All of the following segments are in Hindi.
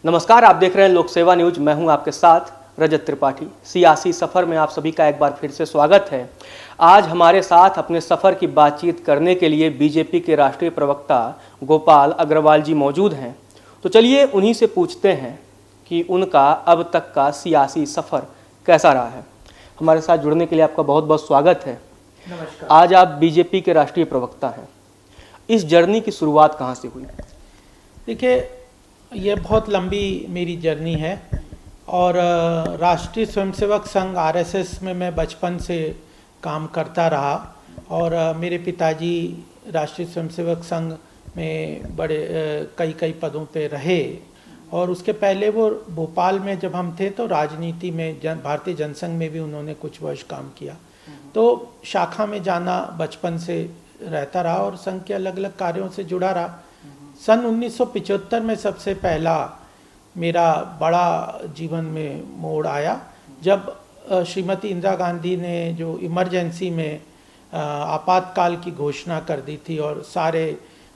नमस्कार, आप देख रहे हैं लोक सेवा न्यूज। मैं हूं आपके साथ रजत त्रिपाठी। सियासी सफ़र में आप सभी का एक बार फिर से स्वागत है। आज हमारे साथ अपने सफ़र की बातचीत करने के लिए बीजेपी के राष्ट्रीय प्रवक्ता गोपाल अग्रवाल जी मौजूद हैं। तो चलिए उन्हीं से पूछते हैं कि उनका अब तक का सियासी सफ़र कैसा रहा है। हमारे साथ जुड़ने के लिए आपका बहुत बहुत स्वागत है। नमस्कार। आज आप बीजेपी के राष्ट्रीय प्रवक्ता हैं। इस जर्नी की शुरुआत कहाँ से हुई? देखिए, ये बहुत लंबी मेरी जर्नी है और राष्ट्रीय स्वयंसेवक संघ आरएसएस में मैं बचपन से काम करता रहा और मेरे पिताजी राष्ट्रीय स्वयंसेवक संघ में बड़े कई पदों पे रहे और उसके पहले वो भोपाल में जब हम थे तो राजनीति में भारतीय जनसंघ में भी उन्होंने कुछ वर्ष काम किया। तो शाखा में जाना बचपन से रहता रहा और संघ के अलग अलग कार्यों से जुड़ा रहा। सन 1975 में सबसे पहला मेरा बड़ा जीवन में मोड़ आया जब श्रीमती इंदिरा गांधी ने जो इमरजेंसी में आपातकाल की घोषणा कर दी थी और सारे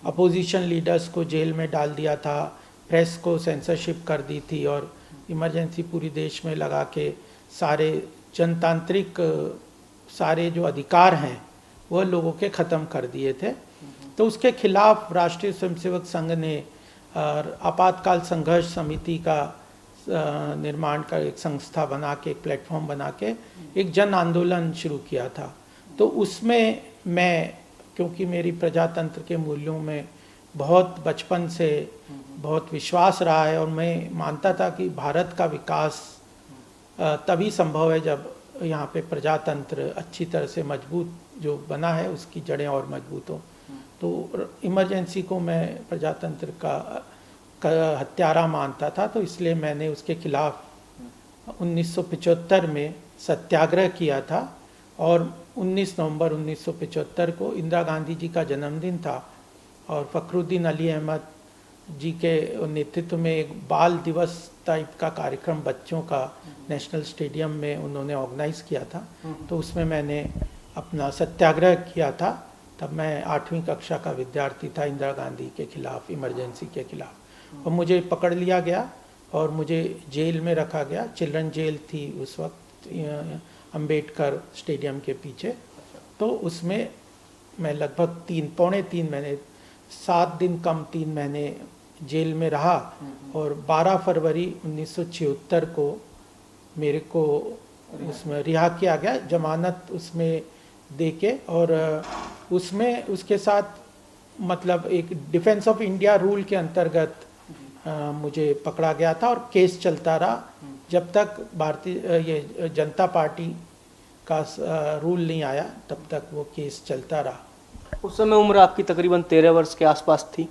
अपोजिशन लीडर्स को जेल में डाल दिया था, प्रेस को सेंसरशिप कर दी थी और इमरजेंसी पूरी देश में लगा के सारे जनतांत्रिक सारे जो अधिकार हैं वह लोगों के ख़त्म कर दिए थे। तो उसके खिलाफ राष्ट्रीय स्वयंसेवक संघ ने आपातकाल संघर्ष समिति का निर्माण कर एक संस्था बना के, एक प्लेटफॉर्म बना के एक जन आंदोलन शुरू किया था। तो उसमें मैं, क्योंकि मेरी प्रजातंत्र के मूल्यों में बहुत बचपन से बहुत विश्वास रहा है और मैं मानता था कि भारत का विकास तभी संभव है जब यहाँ पे प्रजातंत्र अच्छी तरह से मजबूत जो बना है उसकी जड़ें और मजबूत हो। तो इमरजेंसी को मैं प्रजातंत्र का हत्यारा मानता था, तो इसलिए मैंने उसके खिलाफ 1975 में सत्याग्रह किया था और 19 नवंबर 1975 को इंदिरा गांधी जी का जन्मदिन था और फखरुद्दीन अली अहमद जी के नेतृत्व में एक बाल दिवस टाइप का कार्यक्रम बच्चों का नेशनल स्टेडियम में उन्होंने ऑर्गेनाइज किया था। तो उसमें मैंने अपना सत्याग्रह किया था। तब मैं 8वीं कक्षा का विद्यार्थी था इंदिरा गांधी के खिलाफ, इमरजेंसी के खिलाफ, और मुझे पकड़ लिया गया और मुझे जेल में रखा गया। चिल्ड्रन जेल थी उस वक्त अंबेडकर स्टेडियम के पीछे। तो उसमें मैं लगभग पौने तीन महीने, 7 दिन कम 3 महीने जेल में रहा और 12 फरवरी 1976 को मेरे को उसमें रिहा किया गया, जमानत उसमें देके। और उसमें उसके साथ मतलब एक डिफेंस ऑफ इंडिया रूल के अंतर्गत मुझे पकड़ा गया था और केस चलता रहा जब तक भारतीय ये जनता पार्टी का रूल नहीं आया, तब तक वो केस चलता रहा। उस समय उम्र आपकी तकरीबन 13 वर्ष के आसपास थी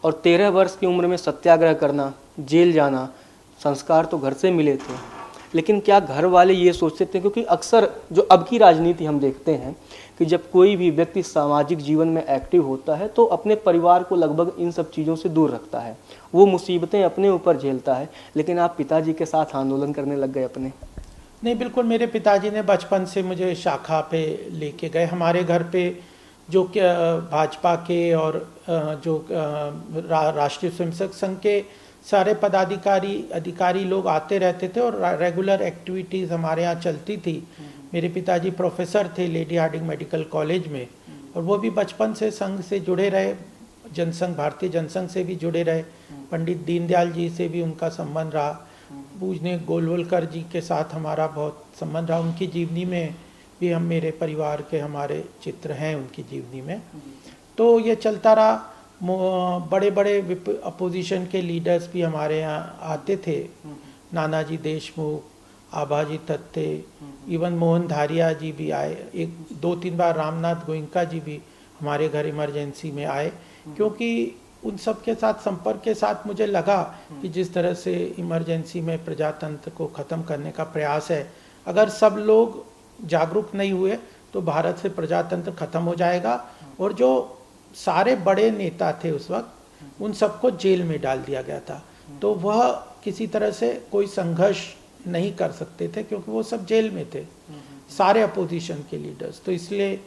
और 13 वर्ष की उम्र में सत्याग्रह करना, जेल जाना, संस्कार तो घर से मिले थे, लेकिन क्या घर वाले ये सोचते थे? क्योंकि अक्सर जो अब की राजनीति हम देखते हैं कि जब कोई भी व्यक्ति सामाजिक जीवन में एक्टिव होता है तो अपने परिवार को लगभग इन सब चीज़ों से दूर रखता है, वो मुसीबतें अपने ऊपर झेलता है। लेकिन आप पिताजी के साथ आंदोलन करने लग गए अपने। नहीं, बिल्कुल, मेरे पिताजी ने बचपन से मुझे शाखा पे लेके गए। हमारे घर पे जो भाजपा के और जो राष्ट्रीय स्वयंसेवक संघ के सारे अधिकारी लोग आते रहते थे और रेगुलर एक्टिविटीज़ हमारे यहाँ चलती थी। मेरे पिताजी प्रोफेसर थे लेडी हार्डिंग मेडिकल कॉलेज में और वो भी बचपन से संघ से जुड़े रहे, जनसंघ, भारतीय जनसंघ से भी जुड़े रहे। पंडित दीनदयाल जी से भी उनका संबंध रहा, पूजनीय गोलवलकर जी के साथ हमारा बहुत संबंध रहा। उनकी जीवनी में भी मेरे परिवार के हमारे चित्र हैं उनकी जीवनी में। तो ये चलता रहा। बड़े बड़े अपोजिशन के लीडर्स भी हमारे यहाँ आते थे, नानाजी देशमुख, आभाजी तत्ते, इवन मोहन धारिया जी भी आए। 2-3 बार रामनाथ गोइंका जी भी हमारे घर इमरजेंसी में आए, क्योंकि उन सब के साथ संपर्क के साथ मुझे लगा कि जिस तरह से इमरजेंसी में प्रजातंत्र को ख़त्म करने का प्रयास है, अगर सब लोग जागरूक नहीं हुए तो भारत से प्रजातंत्र खत्म हो जाएगा। और जो सारे बड़े नेता थे उस वक्त, उन सबको जेल में डाल दिया गया था, तो वह किसी तरह से कोई संघर्ष नहीं कर सकते थे क्योंकि वो सब जेल में थे, सारे अपोजिशन के लीडर्स। तो इसलिए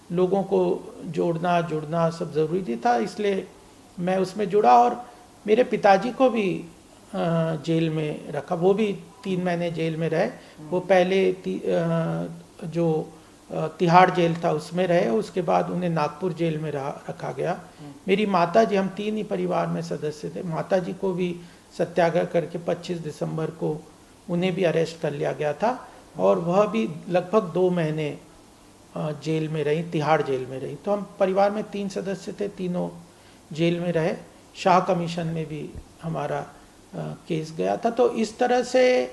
लोगों को जोड़ना जुड़ना सब ज़रूरी था, इसलिए मैं उसमें जुड़ा। और मेरे पिताजी को भी जेल में रखा, वो भी 3 महीने जेल में रहे। वो पहले जो तिहाड़ जेल था उसमें रहे, उसके बाद उन्हें नागपुर जेल में रखा गया। मेरी माता जी, हम 3 ही परिवार में सदस्य थे, माता जी को भी सत्याग्रह करके 25 दिसंबर को उन्हें भी अरेस्ट कर लिया गया था, और वह भी लगभग 2 महीने जेल में रही, तिहाड़ जेल में रही। तो हम परिवार में 3 सदस्य थे, तीनों जेल में रहे। शाह कमीशन में भी हमारा केस गया था। तो इस तरह से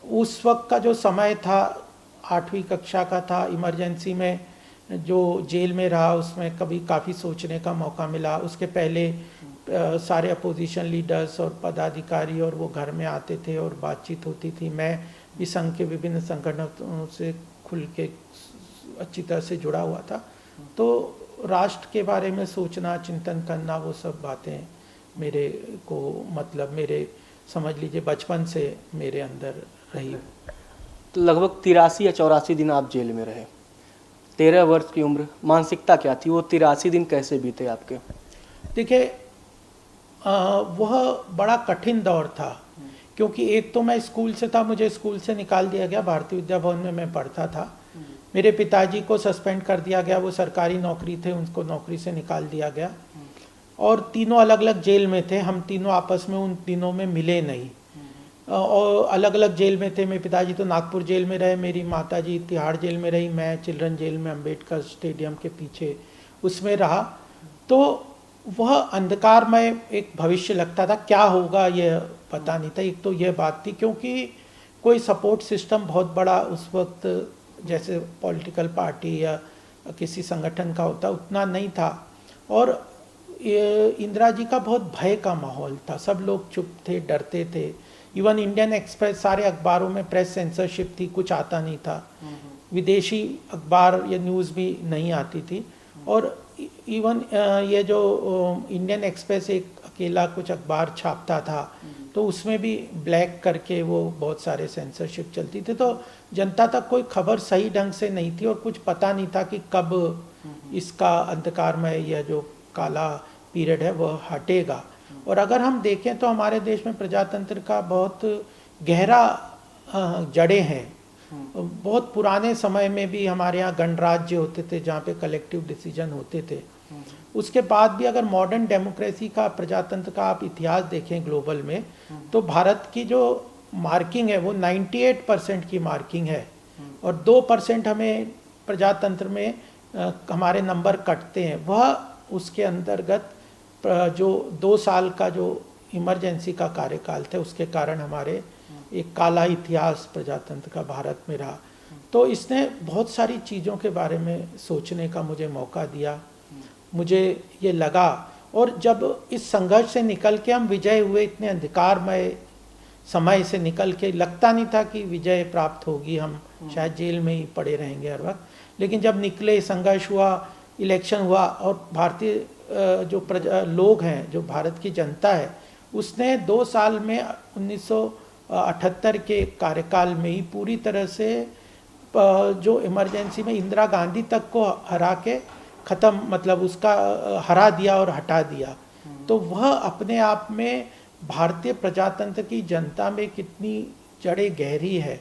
उस वक्त का जो समय था, 8वीं कक्षा का था, इमरजेंसी में जो जेल में रहा उसमें कभी काफ़ी सोचने का मौका मिला। उसके पहले सारे अपोजिशन लीडर्स और पदाधिकारी और वो घर में आते थे और बातचीत होती थी। मैं भी संघ के विभिन्न संगठनों से खुल के अच्छी तरह से जुड़ा हुआ था। तो राष्ट्र के बारे में सोचना, चिंतन करना, वो सब बातें मेरे को, मतलब मेरे समझ लीजिए बचपन से मेरे अंदर रही। तो लगभग 83 या 84 दिन आप जेल में रहे, 13 वर्ष की उम्र, मानसिकता क्या थी? वो 83 दिन कैसे बीते आपके? देखिए, वह बड़ा कठिन दौर था, क्योंकि एक तो मैं स्कूल से था, मुझे स्कूल से निकाल दिया गया, भारतीय विद्या भवन में मैं पढ़ता था। मेरे पिताजी को सस्पेंड कर दिया गया, वो सरकारी नौकरी थे, उनको नौकरी से निकाल दिया गया। और तीनों अलग अलग जेल में थे, हम तीनों आपस में उन दिनों में मिले नहीं, और अलग अलग जेल में थे। मेरे पिताजी तो नागपुर जेल में रहे, मेरी माताजी तिहाड़ जेल में रही, मैं चिल्ड्रन जेल में अम्बेडकर स्टेडियम के पीछे उसमें रहा। तो वह अंधकारमय एक भविष्य लगता था, क्या होगा यह पता नहीं था। एक तो यह बात थी, क्योंकि कोई सपोर्ट सिस्टम बहुत बड़ा उस वक्त जैसे पॉलिटिकल पार्टी या किसी संगठन का होता उतना नहीं था। और इंदिरा जी का बहुत भय का माहौल था, सब लोग चुप थे, डरते थे। इवन इंडियन एक्सप्रेस, सारे अखबारों में प्रेस सेंसरशिप थी, कुछ आता नहीं था, विदेशी अखबार या न्यूज़ भी नहीं आती थी। और इवन ये जो इंडियन एक्सप्रेस एक अकेला कुछ अखबार छापता था, तो उसमें भी ब्लैक करके वो बहुत सारे सेंसरशिप चलती थी। तो जनता तक कोई खबर सही ढंग से नहीं थी, और कुछ पता नहीं था कि कब इसका अंधकारमय यह जो काला पीरियड है वह हटेगा। और अगर हम देखें तो हमारे देश में प्रजातंत्र का बहुत गहरा जड़ें हैं। बहुत पुराने समय में भी हमारे यहाँ गणराज्य होते थे, जहाँ पे कलेक्टिव डिसीजन होते थे। उसके बाद भी अगर मॉडर्न डेमोक्रेसी का, प्रजातंत्र का आप इतिहास देखें ग्लोबल में, तो भारत की जो मार्किंग है वो 98% की मार्किंग है, और 2% हमें प्रजातंत्र में हमारे नंबर कटते हैं। वह उसके अंतर्गत जो 2 साल का जो इमरजेंसी का कार्यकाल थे, उसके कारण हमारे एक काला इतिहास प्रजातंत्र का भारत में रहा। तो इसने बहुत सारी चीज़ों के बारे में सोचने का मुझे मौका दिया। मुझे ये लगा, और जब इस संघर्ष से निकल के हम विजय हुए, इतने अंधकारमय समय से निकल के, लगता नहीं था कि विजय प्राप्त होगी, हम शायद जेल में ही पड़े रहेंगे हर वक्त। लेकिन जब निकले, संघर्ष हुआ, इलेक्शन हुआ, और भारतीय जो लोग हैं, जो भारत की जनता है, उसने 2 साल में 1978 के कार्यकाल में ही पूरी तरह से जो इमरजेंसी में इंदिरा गांधी तक को हरा के ख़त्म, मतलब उसका हरा दिया और हटा दिया। तो वह अपने आप में भारतीय प्रजातंत्र की जनता में कितनी जड़ें गहरी है,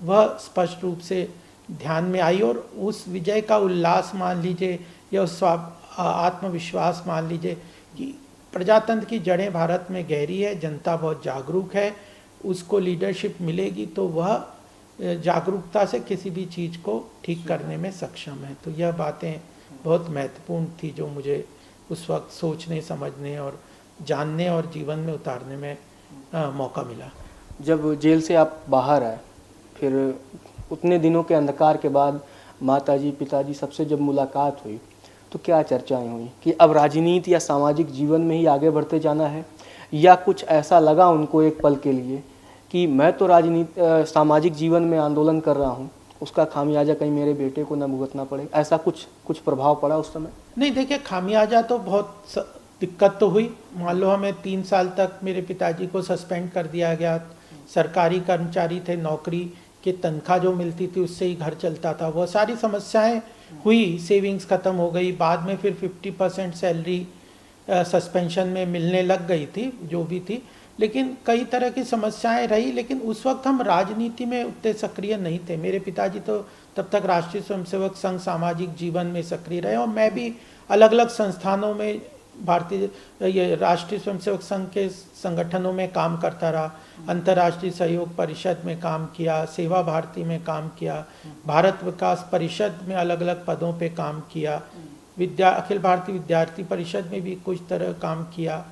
वह स्पष्ट रूप से ध्यान में आई। और उस विजय का उल्लास मान लीजिए, या उस आत्मविश्वास मान लीजिए कि प्रजातंत्र की जड़ें भारत में गहरी है, जनता बहुत जागरूक है, उसको लीडरशिप मिलेगी तो वह जागरूकता से किसी भी चीज़ को ठीक करने में सक्षम है। तो यह बातें बहुत महत्वपूर्ण थी, जो मुझे उस वक्त सोचने, समझने और जानने और जीवन में उतारने में मौका मिला। जब जेल से आप बाहर आए, फिर उतने दिनों के अंधकार के बाद माताजी, पिताजी सबसे जब मुलाकात हुई, तो क्या चर्चाएं हुई कि अब राजनीति या सामाजिक जीवन में ही आगे बढ़ते जाना है, या कुछ ऐसा लगा उनको एक पल के लिए कि मैं तो सामाजिक जीवन में आंदोलन कर रहा हूँ, उसका खामियाजा कहीं मेरे बेटे को न भुगतना पड़े? ऐसा कुछ प्रभाव पड़ा उस समय? नहीं, देखिए, खामियाजा तो बहुत दिक्कत तो हुई। मान लो हमें 3 साल तक मेरे पिताजी को सस्पेंड कर दिया गया, सरकारी कर्मचारी थे, नौकरी की तनख्वाह जो मिलती थी उससे ही घर चलता था, वह सारी समस्याएं हुई, सेविंग्स ख़त्म हो गई। बाद में फिर 50% सैलरी सस्पेंशन में मिलने लग गई थी, जो भी थी। लेकिन कई तरह की समस्याएं रही, लेकिन उस वक्त हम राजनीति में उतने सक्रिय नहीं थे। मेरे पिताजी तो तब तक राष्ट्रीय स्वयंसेवक संघ सामाजिक जीवन में सक्रिय रहे और मैं भी अलग अलग संस्थानों में ये राष्ट्रीय स्वयंसेवक संघ के संगठनों में काम करता रहा। अंतर्राष्ट्रीय सहयोग परिषद में काम किया, सेवा भारती में काम किया, भारत विकास परिषद में अलग अलग पदों पे काम किया, अखिल भारतीय विद्यार्थी परिषद में भी कुछ तरह काम किया,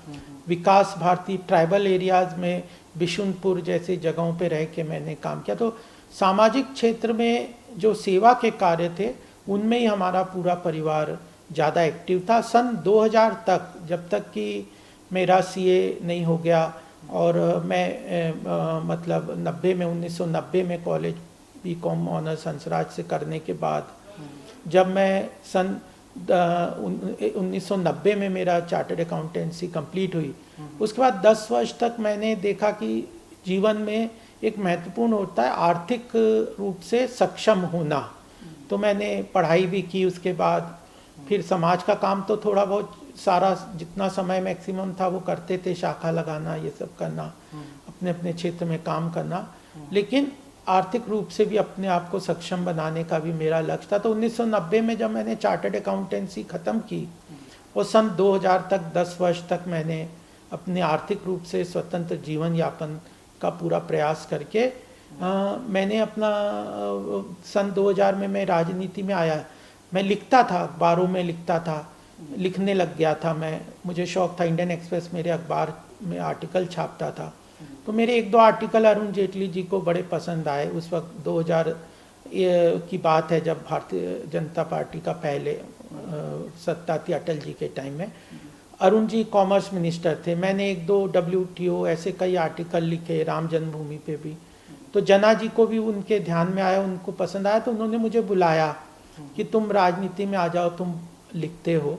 विकास भारती ट्राइबल एरियाज में बिशुनपुर जैसे जगहों पे रह के मैंने काम किया। तो सामाजिक क्षेत्र में जो सेवा के कार्य थे उनमें ही हमारा पूरा परिवार ज़्यादा एक्टिव था। सन 2000 तक, जब तक कि मेरा सीए नहीं हो गया और मैं मतलब 1990 में कॉलेज बीकॉम ऑनर्स हंसराज से करने के बाद, जब मैं सन 1990 में मेरा चार्टर्ड अकाउंटेंसी कंप्लीट हुई, उसके बाद 10 वर्ष तक मैंने देखा कि जीवन में एक महत्वपूर्ण होता है आर्थिक रूप से सक्षम होना। तो मैंने पढ़ाई भी की, उसके बाद फिर समाज का काम तो थोड़ा बहुत सारा जितना समय मैक्सिमम था वो करते थे, शाखा लगाना, ये सब करना, अपने अपने क्षेत्र में काम करना, लेकिन आर्थिक रूप से भी अपने आप को सक्षम बनाने का भी मेरा लक्ष्य था। तो 1990 में जब मैंने चार्टर्ड अकाउंटेंसी ख़त्म की और सन 2000 तक 10 वर्ष तक मैंने अपने आर्थिक रूप से स्वतंत्र जीवन यापन का पूरा प्रयास करके मैंने अपना सन 2000 में मैं राजनीति में आया। मैं लिखता था, अखबारों में लिखता था, लिखने लग गया था मैं, मुझे शौक था। इंडियन एक्सप्रेस मेरे अखबार में आर्टिकल छापता था, तो मेरे 1-2 आर्टिकल अरुण जेटली जी को बड़े पसंद आए। उस वक्त 2000 की बात है जब भारतीय जनता पार्टी का पहले सत्ता थी अटल जी के टाइम में। अरुण जी कॉमर्स मिनिस्टर थे। मैंने 1-2 WTO ऐसे कई आर्टिकल लिखे, राम जन्मभूमि पे भी। तो जना जी को भी उनके ध्यान में आया, उनको पसंद आया, तो उन्होंने मुझे बुलाया कि तुम राजनीति में आ जाओ, तुम लिखते हो।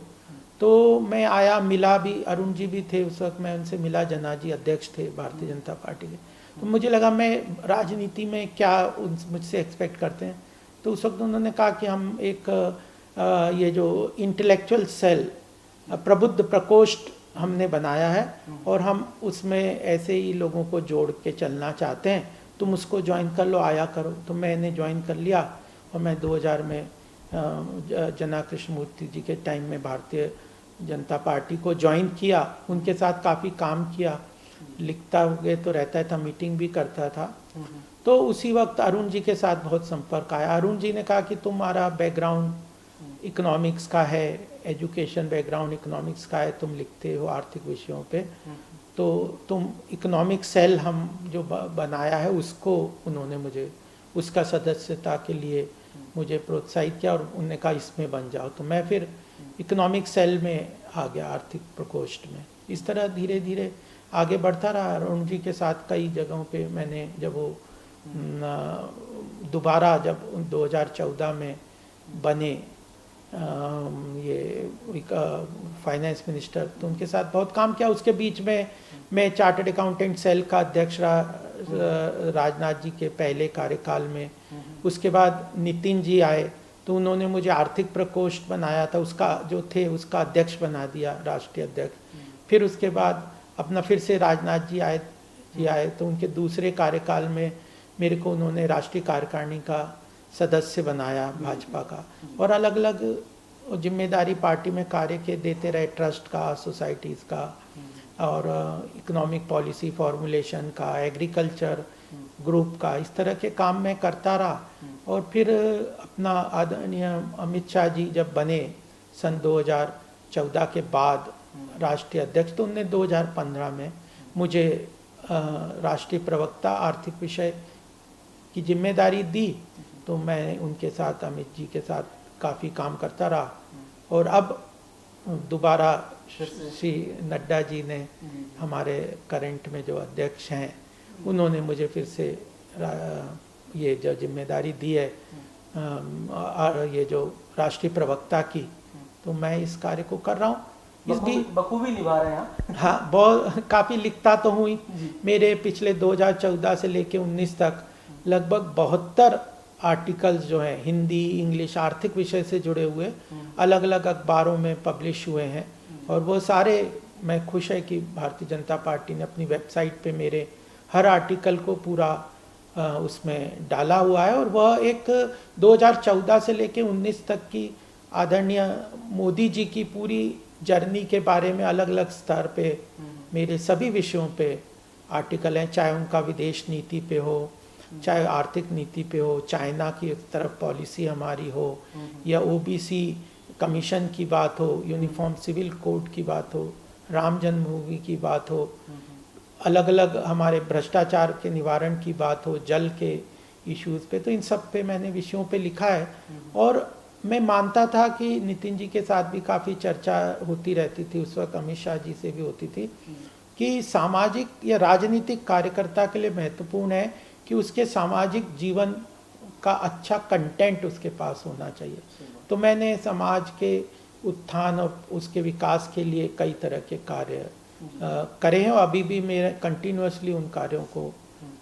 तो मैं आया, मिला भी, अरुण जी भी थे उस वक्त, मैं उनसे मिला, जना जी अध्यक्ष थे भारतीय जनता पार्टी के। तो मुझे लगा मैं राजनीति में क्या मुझसे एक्सपेक्ट करते हैं। तो उस वक्त उन्होंने कहा कि हम एक ये जो इंटेलेक्चुअल सेल, प्रबुद्ध प्रकोष्ठ हमने बनाया है और हम उसमें ऐसे ही लोगों को जोड़ के चलना चाहते हैं, तुम उसको ज्वाइन कर लो, आया करो। तो मैंने ज्वाइन कर लिया और मैं 2000 में जना कृष्णमूर्ति जी के टाइम में भारतीय जनता पार्टी को ज्वाइन किया। उनके साथ काफ़ी काम किया, लिखता हुए तो रहता था, मीटिंग भी करता था। तो उसी वक्त अरुण जी के साथ बहुत संपर्क आया। अरुण जी ने कहा कि तुम्हारा बैकग्राउंड इकोनॉमिक्स का है, एजुकेशन बैकग्राउंड इकोनॉमिक्स का है, तुम लिखते हो आर्थिक विषयों पे, तो तुम इकोनॉमिक सेल हम जो बनाया है उसको, उन्होंने मुझे उसका सदस्यता के लिए मुझे प्रोत्साहित किया और उन्होंने कहा इसमें बन जाओ। तो मैं फिर इकोनॉमिक सेल में आ गया, आर्थिक प्रकोष्ठ में। इस तरह धीरे धीरे आगे बढ़ता रहा। अरुण जी के साथ कई जगहों पे मैंने, जब वो दोबारा जब 2014 में बने ये फाइनेंस मिनिस्टर, तो उनके साथ बहुत काम किया। उसके बीच में मैं चार्टर्ड अकाउंटेंट सेल का अध्यक्ष रहा राजनाथ जी के पहले कार्यकाल में। उसके बाद नितिन जी आए तो उन्होंने मुझे आर्थिक प्रकोष्ठ बनाया था, उसका जो थे उसका अध्यक्ष बना दिया, राष्ट्रीय अध्यक्ष। फिर उसके बाद अपना फिर से राजनाथ जी आए तो उनके दूसरे कार्यकाल में मेरे को उन्होंने राष्ट्रीय कार्यकारिणी का सदस्य बनाया भाजपा का, और अलग अलग जिम्मेदारी पार्टी में कार्य के देते रहे, ट्रस्ट का, सोसाइटीज़ का, और इकोनॉमिक पॉलिसी फॉर्मुलेशन का, एग्रीकल्चर ग्रुप का, इस तरह के काम में करता रहा। और फिर अपना आदरणीय अमित शाह जी जब बने सन 2014 के बाद राष्ट्रीय अध्यक्ष, तो उन्होंने 2015 में मुझे राष्ट्रीय प्रवक्ता आर्थिक विषय की जिम्मेदारी दी। तो मैं उनके साथ, अमित जी के साथ काफ़ी काम करता रहा। और अब दोबारा श्री नड्डा जी ने, हमारे करंट में जो अध्यक्ष हैं, उन्होंने मुझे फिर से ये जो जिम्मेदारी दी है ये जो राष्ट्रीय प्रवक्ता की, तो मैं इस कार्य को कर रहा हूँ। बखूबी निभा रहे हैं। हाँ, बहुत काफ़ी लिखता तो हूँ ही। मेरे पिछले 2014 से लेके 19 तक लगभग 72 आर्टिकल्स जो हैं हिंदी, इंग्लिश, आर्थिक विषय से जुड़े हुए अलग अलग अखबारों में पब्लिश हुए हैं। और वो सारे मैं खुश है कि भारतीय जनता पार्टी ने अपनी वेबसाइट पे मेरे हर आर्टिकल को पूरा उसमें डाला हुआ है, और वह एक 2014 से लेके 19 तक की आदरणीय मोदी जी की पूरी जर्नी के बारे में अलग अलग स्तर पे मेरे सभी विषयों पे आर्टिकल हैं, चाहे उनका विदेश नीति पे हो, चाहे आर्थिक नीति पे हो, चाइना की एक तरफ पॉलिसी हमारी हो, या ओबीसी कमीशन की बात हो, यूनिफॉर्म सिविल कोड की बात हो, राम जन्मभूमि की बात हो, अलग अलग हमारे भ्रष्टाचार के निवारण की बात हो, जल के इश्यूज पे, तो इन सब पे मैंने विषयों पे लिखा है। और मैं मानता था कि नितिन जी के साथ भी काफ़ी चर्चा होती रहती थी, उस वक्त अमित शाह जी से भी होती थी, कि सामाजिक या राजनीतिक कार्यकर्ता के लिए महत्वपूर्ण है कि उसके सामाजिक जीवन का अच्छा कंटेंट उसके पास होना चाहिए। तो मैंने समाज के उत्थान और उसके विकास के लिए कई तरह के कार्य करे हैं, और अभी भी मैं कंटिन्यूअसली उन कार्यों को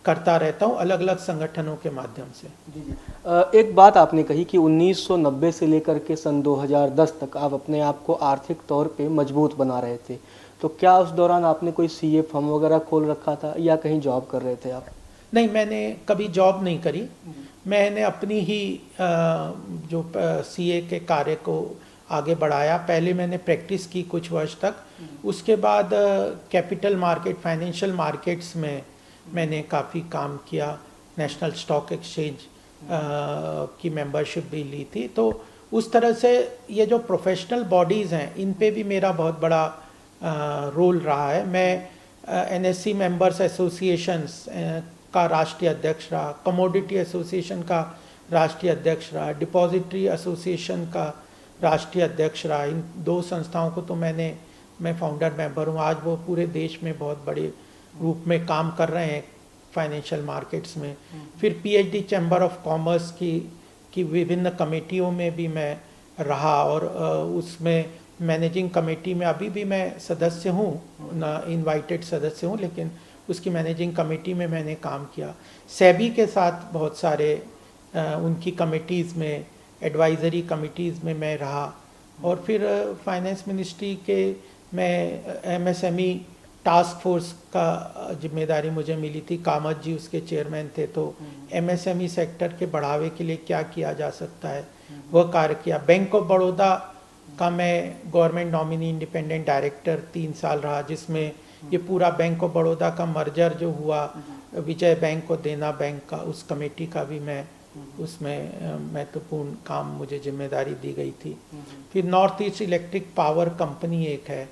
करता रहता हूँ अलग अलग संगठनों के माध्यम से। जी। एक बात आपने कही कि 1990 से लेकर के सन 2010 तक आप अपने आप को आर्थिक तौर पे मजबूत बना रहे थे, तो क्या उस दौरान आपने कोई सीए फर्म वगैरह खोल रखा था या कहीं जॉब कर रहे थे आप? नहीं, मैंने कभी जॉब नहीं करी। मैंने अपनी ही जो सीए के कार्य को आगे बढ़ाया। पहले मैंने प्रैक्टिस की कुछ वर्ष तक, उसके बाद कैपिटल मार्केट, फाइनेंशियल मार्केट्स में मैंने काफ़ी काम किया। नेशनल स्टॉक एक्सचेंज की मेंबरशिप भी ली थी। तो उस तरह से ये जो प्रोफेशनल बॉडीज़ हैं, इन पे भी मेरा बहुत बड़ा रोल रहा है। मैं एनएससी मेंबर्स एसोसिएशंस का राष्ट्रीय अध्यक्ष रहा, कमोडिटी एसोसिएशन का राष्ट्रीय अध्यक्ष रहा, डिपॉजिटरी एसोसिएशन का राष्ट्रीय अध्यक्ष रहा। इन दो संस्थाओं को तो मैं फाउंडर मेंबर हूँ। आज वो पूरे देश में बहुत बड़े रूप में काम कर रहे हैं फाइनेंशियल मार्केट्स में। फिर पीएचडी चैम्बर ऑफ कॉमर्स की विभिन्न कमेटियों में भी मैं रहा, और उसमें मैनेजिंग कमेटी में अभी भी मैं सदस्य हूँ, ना इनवाइटेड सदस्य हूँ, लेकिन उसकी मैनेजिंग कमेटी में मैंने काम किया। सेबी के साथ बहुत सारे उनकी कमेटीज़ में, एडवाइजरी कमिटीज़ में मैं रहा। और फिर फाइनेंस मिनिस्ट्री के मैं एमएसएमई टास्क फोर्स का जिम्मेदारी मुझे मिली थी। कामत जी उसके चेयरमैन थे। तो एमएसएमई सेक्टर के बढ़ावे के लिए क्या किया जा सकता है, वह कार्य किया। बैंक ऑफ बड़ौदा का मैं गवर्नमेंट नॉमिनी इंडिपेंडेंट डायरेक्टर 3 साल रहा, जिसमें ये पूरा बैंक ऑफ बड़ौदा का मर्जर जो हुआ विजय बैंक और देना बैंक का, उस कमेटी का भी मैं उसमें महत्वपूर्ण काम, मुझे जिम्मेदारी दी गई थी। फिर north east electric power company एक है,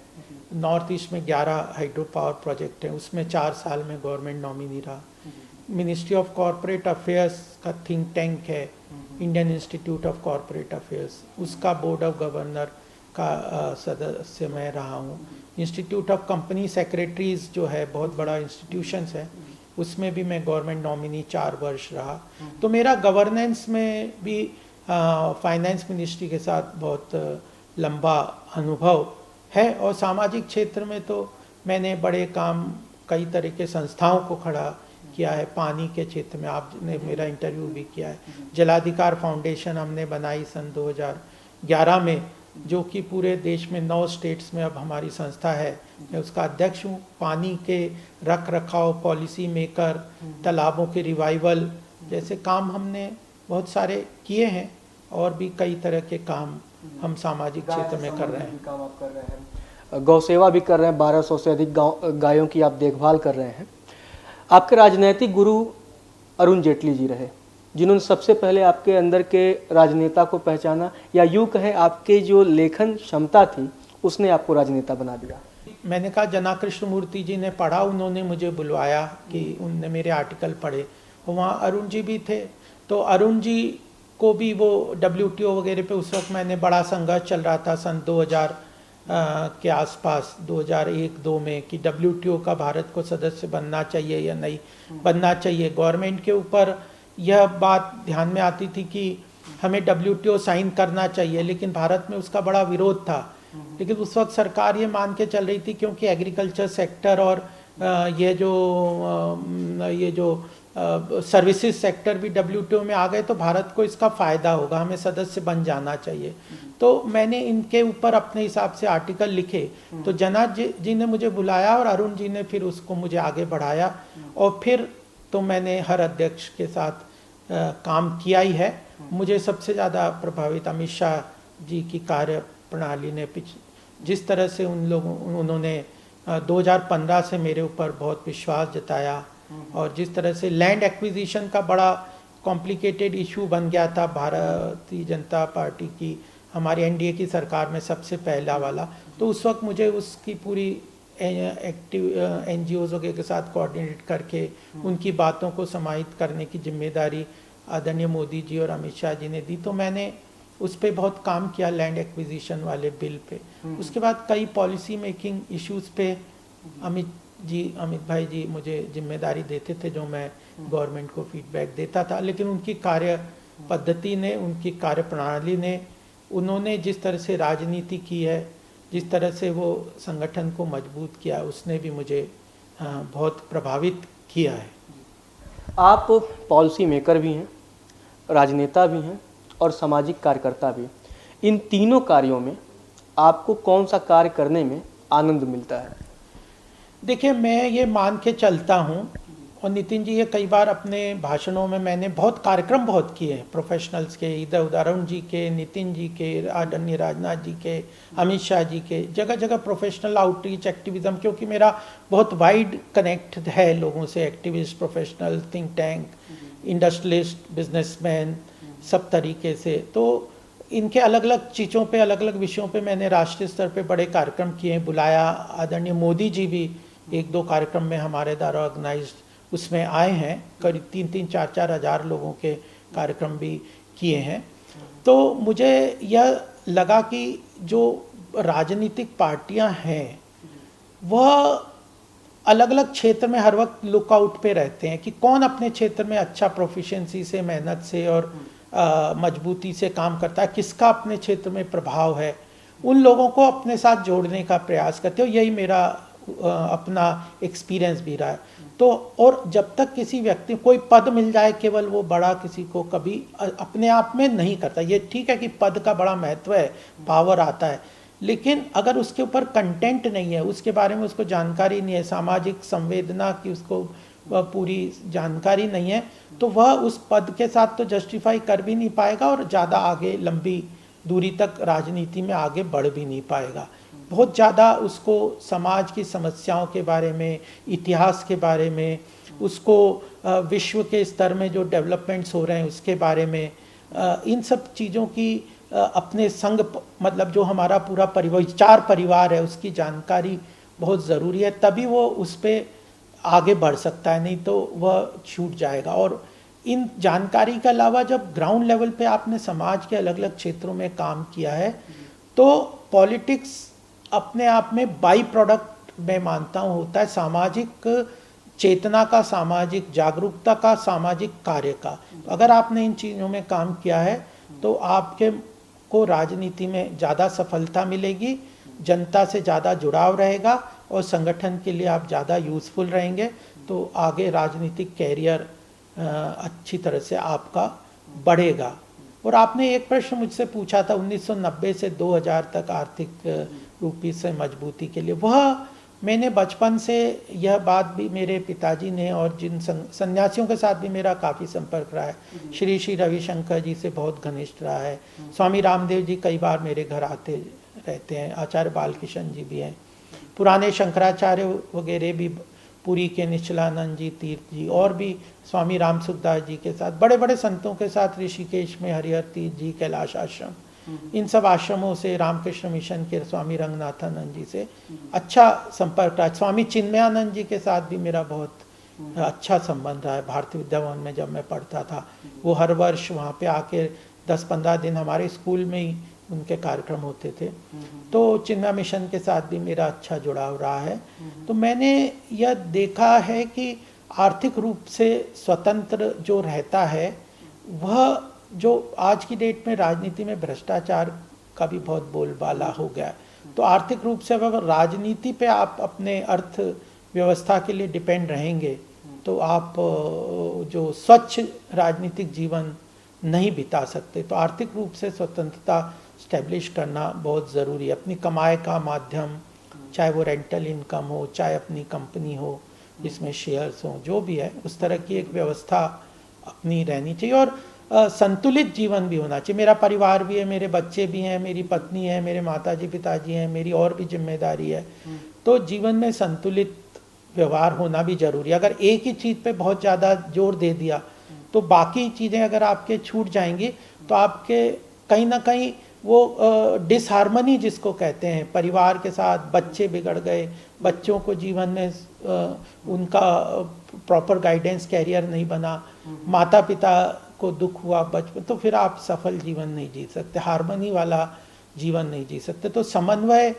नॉर्थ ईस्ट में 11 हाइड्रो पावर प्रोजेक्ट हैं, उसमें 4 साल में गवर्नमेंट नॉमिनी रहा। मिनिस्ट्री ऑफ कॉरपोरेट अफेयर्स का थिंक टैंक है Indian institute of corporate affairs, उसका बोर्ड ऑफ गवर्नर का सदस्य मैं रहा हूँ। इंस्टीट्यूट ऑफ कंपनी सेक्रेटरीज जो है, बहुत बड़ा इंस्टीट्यूशंस है, उसमें भी मैं गवर्नमेंट नॉमिनी 4 वर्ष रहा। तो मेरा गवर्नेंस में भी फाइनेंस मिनिस्ट्री के साथ बहुत लंबा अनुभव है। और सामाजिक क्षेत्र में तो मैंने बड़े काम, कई तरह के संस्थाओं को खड़ा किया है। पानी के क्षेत्र में आपने मेरा इंटरव्यू भी किया है। जलाधिकार फाउंडेशन हमने बनाई सन 2011 में, जो कि पूरे देश में 9 स्टेट्स में अब हमारी संस्था है। मैं उसका अध्यक्ष हूँ। पानी के रख रखाव, पॉलिसी मेकर, तालाबों के रिवाइवल जैसे काम हमने बहुत सारे किए हैं, और भी कई तरह के काम हम सामाजिक क्षेत्र में कर रहे हैं। काम आप कर रहे हैं, गौ सेवा भी कर रहे हैं, 1200 से अधिक गायों की आप देखभाल कर रहे हैं। आपके राजनैतिक गुरु अरुण जेटली जी रहे, जिन्होंने सबसे पहले आपके अंदर के राजनेता को पहचाना, या यूँ कहें आपके जो लेखन क्षमता थी उसने आपको राजनेता बना दिया। मैंने कहा जना कृष्णमूर्ति जी ने पढ़ा, उन्होंने मुझे बुलवाया कि उनने मेरे आर्टिकल पढ़े, और वहाँ अरुण जी भी थे। तो अरुण जी को भी वो WTO वगैरह पे उस वक्त मैंने बड़ा संघर्ष चल रहा था सन 2000 के आसपास, 2001-2 में, कि WTO का भारत को सदस्य बनना चाहिए या नहीं बनना चाहिए। गवर्नमेंट के ऊपर यह बात ध्यान में आती थी कि हमें WTO साइन करना चाहिए, लेकिन भारत में उसका बड़ा विरोध था। लेकिन उस वक्त सरकार ये मान के चल रही थी, क्योंकि एग्रीकल्चर सेक्टर और ये जो सर्विसेज सेक्टर भी WTO में आ गए तो भारत को इसका फ़ायदा होगा, हमें सदस्य बन जाना चाहिए। तो मैंने इनके ऊपर अपने हिसाब से आर्टिकल लिखे। तो जनाब जी ने मुझे बुलाया और अरुण जी ने फिर उसको मुझे आगे बढ़ाया, और फिर तो मैंने हर अध्यक्ष के साथ काम किया ही है। मुझे सबसे ज़्यादा प्रभावित अमित शाह जी की कार्य प्रणाली ने, जिस तरह से उन्होंने 2015 से मेरे ऊपर बहुत विश्वास जताया, और जिस तरह से लैंड एक्विजिशन का बड़ा कॉम्प्लिकेटेड इशू बन गया था भारतीय जनता पार्टी की, हमारी NDA की सरकार में सबसे पहला वाला, तो उस वक्त मुझे उसकी पूरी एक्टिव NGOs के साथ कोऑर्डिनेट करके उनकी बातों को समाहित करने की जिम्मेदारी आदरणीय मोदी जी और अमित शाह जी ने दी। तो मैंने उस पर बहुत काम किया, लैंड एक्विजिशन वाले बिल पे। उसके बाद कई पॉलिसी मेकिंग इश्यूज पे अमित भाई जी मुझे जिम्मेदारी देते थे, जो मैं गवर्नमेंट को फीडबैक देता था। लेकिन उनकी कार्य पद्धति ने, उनकी कार्य प्रणाली ने, उन्होंने जिस तरह से राजनीति की है, जिस तरह से वो संगठन को मजबूत किया, उसने भी मुझे बहुत प्रभावित किया है। आप पॉलिसी मेकर भी हैं, राजनेता भी हैं और सामाजिक कार्यकर्ता भी। इन तीनों कार्यों में आपको कौन सा कार्य करने में आनंद मिलता है? देखिए, मैं ये मान के चलता हूँ, और नितिन जी ये कई बार अपने भाषणों में मैंने कार्यक्रम बहुत किए हैं प्रोफेशनल्स के, इधर उधर अरुण जी के, नितिन जी के, आदरणीय राजनाथ जी के, अमित शाह जी के, जगह जगह प्रोफेशनल आउटरीच एक्टिविज्म, क्योंकि मेरा बहुत वाइड कनेक्ट है लोगों से, activist, professional, think tank, industrialist, businessman, सब तरीके से। तो इनके अलग अलग चीज़ों पे, अलग अलग विषयों पे मैंने राष्ट्रीय स्तर पे बड़े कार्यक्रम किए हैं, बुलाया। आदरणीय मोदी जी भी 1-2 कार्यक्रम में हमारे द्वारा ऑर्गेनाइज्ड उसमें आए हैं, करीब 3-4 हज़ार लोगों के कार्यक्रम भी किए हैं। तो मुझे यह लगा कि जो राजनीतिक पार्टियां हैं वह अलग अलग क्षेत्र में हर वक्त लुकआउट पे रहते हैं कि कौन अपने क्षेत्र में अच्छा प्रोफिशिएंसी से, मेहनत से और मजबूती से काम करता है, किसका अपने क्षेत्र में प्रभाव है, उन लोगों को अपने साथ जोड़ने का प्रयास करते हो। यही मेरा अपना एक्सपीरियंस भी रहा है। तो और जब तक किसी व्यक्ति कोई पद मिल जाए, केवल वो बड़ा किसी को कभी अपने आप में नहीं करता। ये ठीक है कि पद का बड़ा महत्व है, पावर आता है, लेकिन अगर उसके ऊपर कंटेंट नहीं है, उसके बारे में उसको जानकारी नहीं है, सामाजिक संवेदना की उसको पूरी जानकारी नहीं है, तो वह उस पद के साथ तो जस्टिफाई कर भी नहीं पाएगा और ज़्यादा आगे लंबी दूरी तक राजनीति में आगे बढ़ भी नहीं पाएगा। बहुत ज़्यादा उसको समाज की समस्याओं के बारे में, इतिहास के बारे में, उसको विश्व के स्तर में जो डेवलपमेंट्स हो रहे हैं उसके बारे में, इन सब चीज़ों की अपने संग, मतलब जो हमारा पूरा विचार परिवार है, उसकी जानकारी बहुत ज़रूरी है, तभी वो उस पर आगे बढ़ सकता है, नहीं तो वह छूट जाएगा। और इन जानकारी के अलावा जब ग्राउंड लेवल पे आपने समाज के अलग अलग क्षेत्रों में काम किया है, तो पॉलिटिक्स अपने आप में बाई प्रोडक्ट मैं मानता हूँ होता है सामाजिक चेतना का, सामाजिक जागरूकता का, सामाजिक कार्य का। तो अगर आपने इन चीज़ों में काम किया है तो आपके को राजनीति में ज़्यादा सफलता मिलेगी, जनता से ज़्यादा जुड़ाव रहेगा और संगठन के लिए आप ज़्यादा यूज़फुल रहेंगे। तो आगे राजनीतिक कैरियर अच्छी तरह से आपका बढ़ेगा। और आपने एक प्रश्न मुझसे पूछा था 1990 से 2000 तक आर्थिक रूपी से मजबूती के लिए, वह मैंने बचपन से, यह बात भी मेरे पिताजी ने, और जिन सन्यासियों के साथ भी मेरा काफ़ी संपर्क रहा है, श्री रविशंकर जी से बहुत घनिष्ठ रहा है, स्वामी रामदेव जी कई बार मेरे घर आते रहते हैं, आचार्य बालकिशन जी भी हैं, पुराने शंकराचार्य वगैरह भी, पुरी के निश्चलानंद जी, तीर्थ जी, और भी स्वामी राम सुखदास जी के साथ, बड़े बड़े संतों के साथ, ऋषिकेश में हरिहर तीर्थ जी, कैलाश आश्रम, इन सब आश्रमों से, रामकृष्ण मिशन के स्वामी रंगनाथानंद जी से अच्छा संपर्क रहा। स्वामी चिन्मयानंद जी के साथ भी मेरा बहुत अच्छा संबंध रहा है। भारतीय विद्या भवन में जब मैं पढ़ता था, वो हर वर्ष वहाँ पे आके 10-15 दिन हमारे स्कूल में ही उनके कार्यक्रम होते थे। तो चिन्मय मिशन के साथ भी मेरा अच्छा जुड़ाव रहा है। तो मैंने यह देखा है कि आर्थिक रूप से स्वतंत्र जो रहता है, वह जो आज की डेट में राजनीति में भ्रष्टाचार का भी बहुत बोलबाला हो गया, तो आर्थिक रूप से अगर राजनीति पे आप अपने अर्थव्यवस्था के लिए डिपेंड रहेंगे तो आप जो स्वच्छ राजनीतिक जीवन नहीं बिता सकते। तो आर्थिक रूप से स्वतंत्रता स्टैब्लिश करना बहुत ज़रूरी है। अपनी कमाई का माध्यम, चाहे वो रेंटल इनकम हो, चाहे अपनी कंपनी हो जिसमें शेयर्स हों, जो भी है उस तरह की एक व्यवस्था अपनी रहनी चाहिए। और संतुलित जीवन भी होना चाहिए। मेरा परिवार भी है, मेरे बच्चे भी हैं, मेरी पत्नी है, मेरे माताजी पिताजी हैं, मेरी और भी जिम्मेदारी है। तो जीवन में संतुलित व्यवहार होना भी जरूरी है। अगर एक ही चीज़ पे बहुत ज़्यादा जोर दे दिया तो बाकी चीज़ें अगर आपके छूट जाएंगी तो आपके कहीं ना कहीं वो डिसहार्मनी जिसको कहते हैं, परिवार के साथ बच्चे बिगड़ गए, बच्चों को जीवन में उनका प्रॉपर गाइडेंस कैरियर नहीं बना, माता पिता को दुख हुआ बचपन, तो फिर आप सफल जीवन नहीं जी सकते, हार्मनी वाला जीवन नहीं जी सकते। तो समन्वय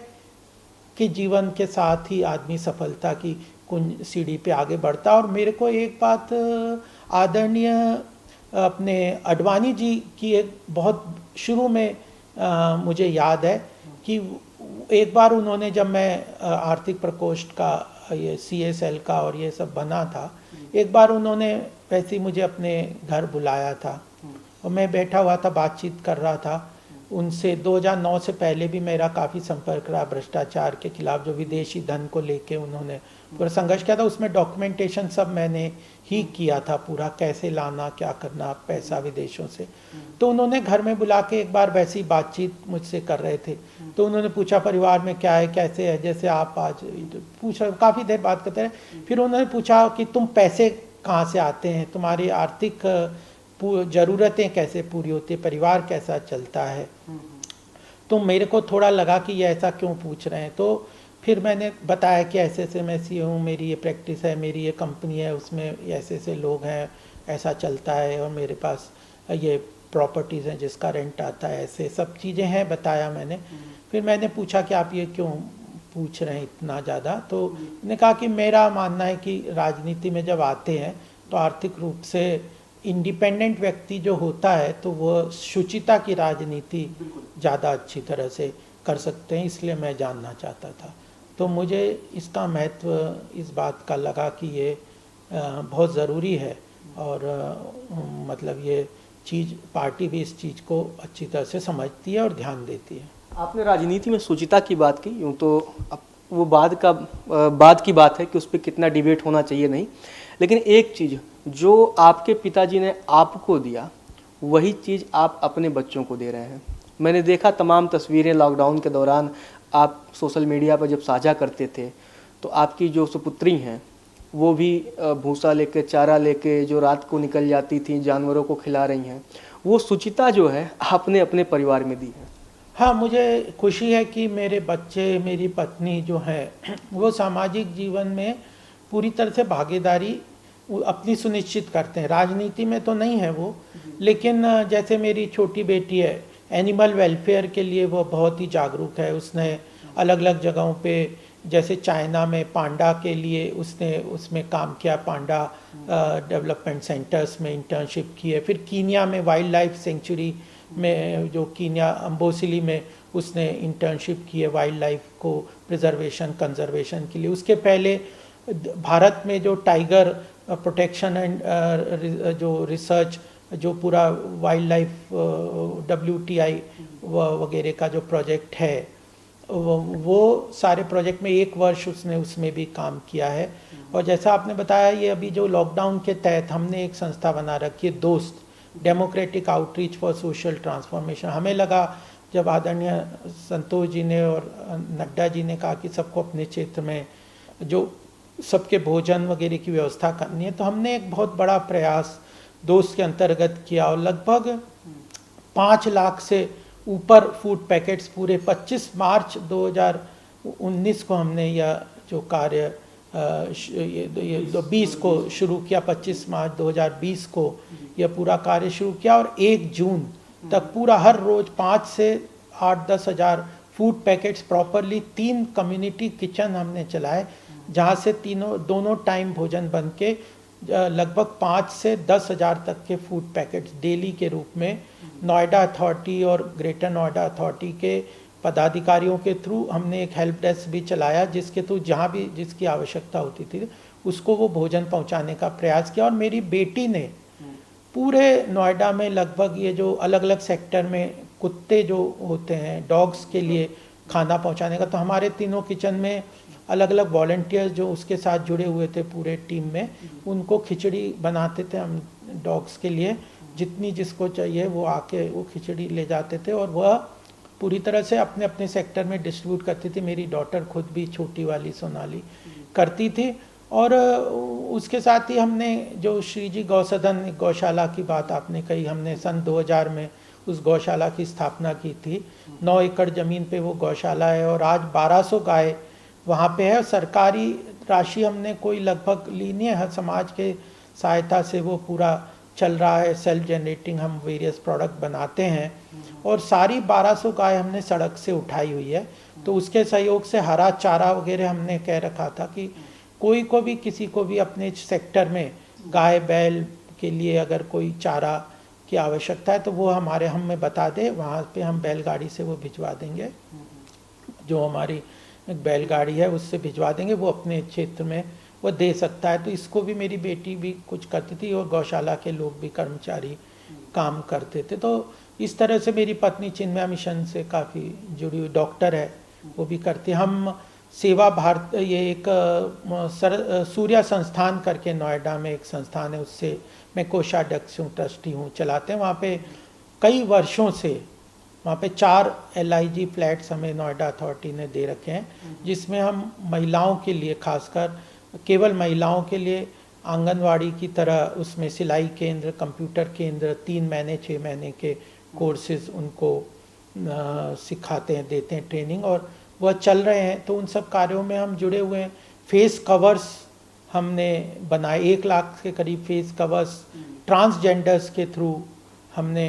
के जीवन के साथ ही आदमी सफलता की कुंज सीढ़ी पे आगे बढ़ता। और मेरे को एक बात आदरणीय अपने अडवाणी जी की एक बहुत शुरू में मुझे याद है कि एक बार उन्होंने, जब मैं आर्थिक प्रकोष्ठ का ये CSL का और ये सब बना था, एक बार उन्होंने वैसे ही मुझे अपने घर बुलाया था और मैं बैठा हुआ था, बातचीत कर रहा था उनसे। 2009 से पहले भी मेरा काफ़ी संपर्क रहा भ्रष्टाचार के खिलाफ, जो विदेशी धन को लेके उन्होंने पूरा संघर्ष किया था। उसमें डॉक्यूमेंटेशन सब मैंने ही किया था, पूरा कैसे लाना, क्या करना पैसा विदेशों से। तो उन्होंने घर में बुला के एक बार वैसी बातचीत मुझसे कर रहे थे, तो उन्होंने पूछा परिवार में क्या है, कैसे है, जैसे आप आज पूछा, काफ़ी देर बात करते रहे। फिर उन्होंने पूछा कि तुम पैसे कहाँ से आते हैं, तुम्हारी आर्थिक ज़रूरतें कैसे पूरी होती है, परिवार कैसा चलता है। तो मेरे को थोड़ा लगा कि ये ऐसा क्यों पूछ रहे हैं। तो फिर मैंने बताया कि ऐसे ऐसे मैं CEO हूँ, मेरी ये प्रैक्टिस है, मेरी ये कंपनी है, उसमें ऐसे ऐसे लोग हैं, ऐसा चलता है, और मेरे पास ये प्रॉपर्टीज़ हैं जिसका रेंट आता है, ऐसे सब चीज़ें हैं, बताया मैंने। फिर मैंने पूछा कि आप ये क्यों पूछ रहे हैं इतना ज़्यादा। तो मैंने कहा कि मेरा मानना है कि राजनीति में जब आते हैं तो आर्थिक रूप से इंडिपेंडेंट व्यक्ति जो होता है तो वो शुचिता की राजनीति ज़्यादा अच्छी तरह से कर सकते हैं, इसलिए मैं जानना चाहता था। तो मुझे इसका महत्व इस बात का लगा कि ये बहुत ज़रूरी है, और मतलब ये चीज़ पार्टी भी इस चीज़ को अच्छी तरह से समझती है और ध्यान देती है। आपने राजनीति में शुचिता की बात की, यूँ तो अब वो बाद की बात है कि उस पर कितना डिबेट होना चाहिए नहीं, लेकिन एक चीज़ जो आपके पिताजी ने आपको दिया वही चीज़ आप अपने बच्चों को दे रहे हैं। मैंने देखा तमाम तस्वीरें लॉकडाउन के दौरान आप सोशल मीडिया पर जब साझा करते थे, तो आपकी जो सुपुत्री हैं वो भी भूसा लेके, चारा लेके जो रात को निकल जाती थी, जानवरों को खिला रही हैं। वो शुचिता जो है आपने अपने परिवार में दी है। हाँ, मुझे खुशी है कि मेरे बच्चे, मेरी पत्नी जो है वो सामाजिक जीवन में पूरी तरह से भागीदारी अपनी सुनिश्चित करते हैं। राजनीति में तो नहीं है वो, लेकिन जैसे मेरी छोटी बेटी है, एनिमल वेलफेयर के लिए वो बहुत ही जागरूक है। उसने अलग अलग जगहों पे, जैसे चाइना में पांडा के लिए उसने उसमें काम किया, पांडा डेवलपमेंट सेंटर्स में इंटर्नशिप की है। फिर कीनिया में वाइल्ड लाइफ सेंचुरी में, जो कीनिया अम्बोसिली में उसने इंटर्नशिप की है वाइल्ड लाइफ को प्रिजर्वेशन कंजर्वेशन के लिए। उसके पहले भारत में जो टाइगर प्रोटेक्शन एंड जो रिसर्च, जो पूरा वाइल्ड लाइफ WTI वगैरह का जो प्रोजेक्ट है, वो सारे प्रोजेक्ट में 1 वर्ष उसने उसमें भी काम किया है। और जैसा आपने बताया, ये अभी जो लॉकडाउन के तहत हमने एक संस्था बना रखी है, दोस्त, democratic outreach for social transformation. हमें लगा जब आदरणीय संतोष जी ने और नड्डा जी ने कहा कि सबको अपने क्षेत्र में जो सबके भोजन वगैरह की व्यवस्था करनी है, तो हमने एक बहुत बड़ा प्रयास दोस्त के अंतर्गत किया और लगभग 5 लाख से ऊपर फूड पैकेट्स पूरे 25 मार्च 2019 को हमने यह जो कार्य 20 को शुरू किया, 25 मार्च 2020 को यह पूरा कार्य शुरू किया, और 1 जून तक पूरा हर रोज 5 से 8-10 हज़ार food packets properly 3 community kitchen हमने चलाए, जहाँ से दोनों टाइम भोजन बन के लगभग 5 से 10 हज़ार तक के फूड पैकेट्स डेली के रूप में नोएडा अथॉरिटी और ग्रेटर नोएडा अथॉरिटी के पदाधिकारियों के थ्रू हमने एक हेल्प डेस्क भी चलाया, जिसके थ्रू जहाँ भी जिसकी आवश्यकता होती थी उसको वो भोजन पहुंचाने का प्रयास किया। और मेरी बेटी ने पूरे नोएडा में लगभग ये जो अलग अलग सेक्टर में कुत्ते जो होते हैं डॉग्स के लिए खाना पहुंचाने का, तो हमारे तीनों किचन में अलग अलग वॉलंटियर्स जो उसके साथ जुड़े हुए थे पूरे टीम में, उनको खिचड़ी बनाते थे हम डॉग्स के लिए। जितनी जिसको चाहिए वो आके वो खिचड़ी ले जाते थे और वह पूरी तरह से अपने अपने सेक्टर में डिस्ट्रीब्यूट करती थी। मेरी डॉटर खुद भी छोटी वाली सोनाली करती थी। और उसके साथ ही हमने जो श्री जी गौसदन गौशाला की बात आपने कही, हमने सन 2000 में उस गौशाला की स्थापना की थी। 9 एकड़ ज़मीन पे वो गौशाला है और आज 1200 गाय वहाँ पे है। सरकारी राशि हमने कोई लगभग ली नहीं है, हर समाज के सहायता से वो पूरा चल रहा है। सेल्फ जनरेटिंग हम वेरियस प्रोडक्ट बनाते हैं और सारी 1200 गाय हमने सड़क से उठाई हुई है। तो उसके सहयोग से हरा चारा वगैरह हमने कह रखा था कि कोई को भी किसी को भी अपने सेक्टर में गाय बैल के लिए अगर कोई चारा की आवश्यकता है तो वो हमें बता दे, वहाँ पे हम बैलगाड़ी से वो भिजवा देंगे। जो हमारी बैलगाड़ी है उससे भिजवा देंगे, वो अपने क्षेत्र में वो दे सकता है। तो इसको भी मेरी बेटी भी कुछ करती थी और गौशाला के लोग भी कर्मचारी काम करते थे। तो इस तरह से मेरी पत्नी चिन्मया मिशन से काफ़ी जुड़ी हुई, डॉक्टर है, वो भी करती। हम सेवा भारत, ये एक सूर्या संस्थान करके नोएडा में एक संस्थान है, उससे मैं कोषाध्यक्ष हूँ, ट्रस्टी हूँ, चलाते हैं। वहाँ पे कई वर्षों से वहाँ पे 4 LIG फ्लैट्स हमें नोएडा अथॉरिटी ने दे रखे हैं, जिसमें हम महिलाओं के लिए, खासकर केवल महिलाओं के लिए आंगनवाड़ी की तरह उसमें सिलाई केंद्र, कंप्यूटर केंद्र, 3 महीने 6 महीने के कोर्सेज उनको सिखाते हैं, देते हैं ट्रेनिंग, और वह चल रहे हैं। तो उन सब कार्यों में हम जुड़े हुए हैं। फेस कवर्स हमने बनाए, 1 लाख के करीब फेस कवर्स ट्रांसजेंडर्स के थ्रू हमने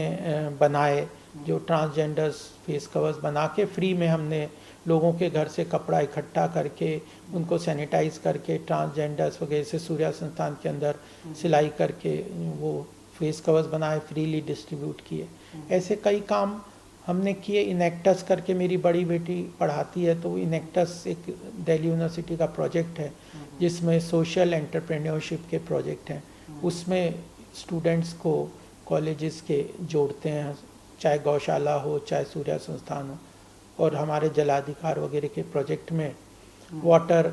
बनाए। जो ट्रांसजेंडर्स फेस कवर्स बना के फ्री में हमने लोगों के घर से कपड़ा इकट्ठा करके उनको सैनिटाइज करके ट्रांसजेंडर्स वगैरह से सूर्या संस्थान के अंदर सिलाई करके वो फेस कवर्स बनाए, फ्रीली डिस्ट्रीब्यूट किए। ऐसे कई काम हमने किए। इनेक्टस करके मेरी बड़ी बेटी पढ़ाती है, तो इनेक्टस एक दिल्ली यूनिवर्सिटी का प्रोजेक्ट है जिसमें सोशल एंटरप्रेन्योरशिप के प्रोजेक्ट हैं। उसमें स्टूडेंट्स को कॉलेजेस के जोड़ते हैं, चाहे गौशाला हो चाहे सूर्या संस्थान हो। और हमारे जलाधिकार वगैरह के प्रोजेक्ट में वाटर,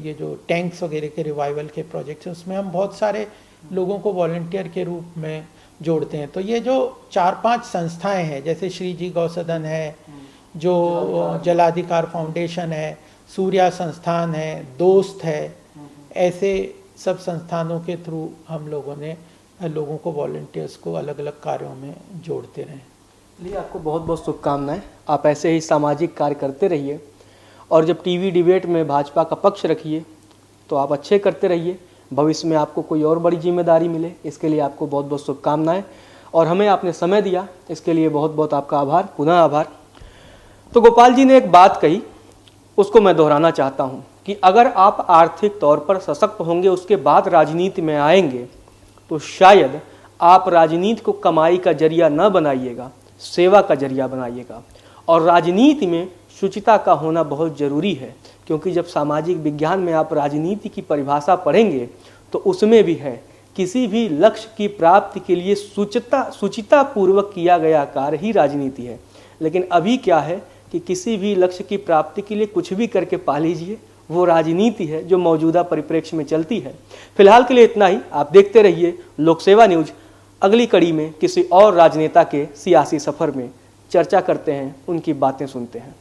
ये जो टैंक्स वगैरह के रिवाइवल के प्रोजेक्ट्स हैं, उसमें हम बहुत सारे लोगों को वॉलंटियर के रूप में जोड़ते हैं। तो ये जो 4-5 संस्थाएं हैं, जैसे श्री जी गौसदन है, जो जलाधिकार फाउंडेशन है, सूर्या संस्थान है, दोस्त है, ऐसे सब संस्थानों के थ्रू हम लोगों ने लोगों को, वॉलंटियर्स को अलग अलग कार्यों में जोड़ते रहें। चलिए, आपको बहुत बहुत शुभकामनाएं। आप ऐसे ही सामाजिक कार्य करते रहिए और जब टीवी डिबेट में भाजपा का पक्ष रखिए तो आप अच्छे करते रहिए। भविष्य में आपको कोई और बड़ी जिम्मेदारी मिले, इसके लिए आपको बहुत बहुत शुभकामनाएं। और हमें आपने समय दिया, इसके लिए बहुत बहुत आपका आभार, पुनः आभार। तो गोपाल जी ने एक बात कही, उसको मैं दोहराना चाहता हूँ कि अगर आप आर्थिक तौर पर सशक्त होंगे, उसके बाद राजनीति में आएंगे, तो शायद आप राजनीति को कमाई का जरिया न बनाइएगा, सेवा का जरिया बनाइएगा। और राजनीति में शुचिता का होना बहुत ज़रूरी है, क्योंकि जब सामाजिक विज्ञान में आप राजनीति की परिभाषा पढ़ेंगे तो उसमें भी है, किसी भी लक्ष्य की प्राप्ति के लिए शुचिता पूर्वक किया गया कार्य ही राजनीति है। लेकिन अभी क्या है कि किसी भी लक्ष्य की प्राप्ति के लिए कुछ भी करके पा लीजिए, वो राजनीति है जो मौजूदा परिप्रेक्ष्य में चलती है। फिलहाल के लिए इतना ही। आप देखते रहिए लोक सेवा न्यूज। अगली कड़ी में किसी और राजनेता के सियासी सफर में चर्चा करते हैं, उनकी बातें सुनते हैं।